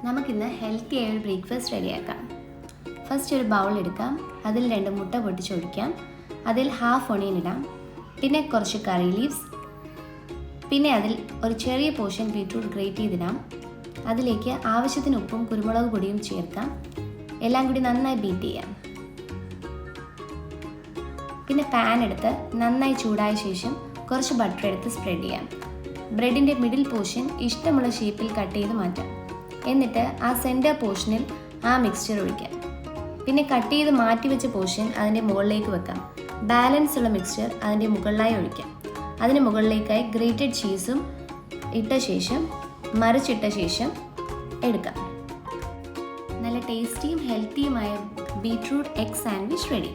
നമുക്കിന്ന് ഹെൽത്തി ആയ ഒരു ബ്രേക്ക്ഫാസ്റ്റ് റെഡിയാക്കാം. ഫസ്റ്റ് ഒരു ബൗൾ എടുക്കാം, അതിൽ 2 മുട്ട പൊട്ടിച്ചൊഴിക്കാം, അതിൽ ഹാഫ് ഒണിയൻ ഇടാം, പിന്നെ കുറച്ച് കറി ലീവ്സ്, പിന്നെ അതിൽ ഒരു ചെറിയ പോർഷൻ ബീറ്റ്റൂട്ട് ഗ്രേറ്റ് ചെയ്തിടാം. അതിലേക്ക് ആവശ്യത്തിന് ഉപ്പും കുരുമുളക് പൊടിയും ചേർക്കാം. എല്ലാം കൂടി നന്നായി ബീറ്റ് ചെയ്യാം. പിന്നെ പാൻ എടുത്ത് നന്നായി ചൂടായ ശേഷം കുറച്ച് ബട്ടർ എടുത്ത് സ്പ്രെഡ് ചെയ്യാം. ബ്രെഡിൻ്റെ മിഡിൽ പോർഷൻ ഇഷ്ടമുള്ള ഷേപ്പിൽ കട്ട് ചെയ്ത് മാറ്റാം. എന്നിട്ട് ആ സെൻറ്റർ പോർഷനിൽ ആ മിക്സ്ചർ ഒഴിക്കാം. പിന്നെ കട്ട് ചെയ്ത് മാറ്റി വെച്ച പോർഷൻ അതിൻ്റെ മുകളിലേക്ക് വെക്കാം. ബാലൻസ് ഉള്ള മിക്സ്ചർ അതിൻ്റെ മുകളിലായി ഒഴിക്കാം. അതിന് മുകളിലേക്കായി ഗ്രേറ്റഡ് ചീസും ഇട്ട ശേഷം മറിച്ചിട്ട ശേഷം എടുക്കാം. നല്ല ടേസ്റ്റിയും ഹെൽത്തിയുമായ ബീറ്റ്റൂട്ട് എഗ് സാൻഡ്വിച്ച് റെഡി.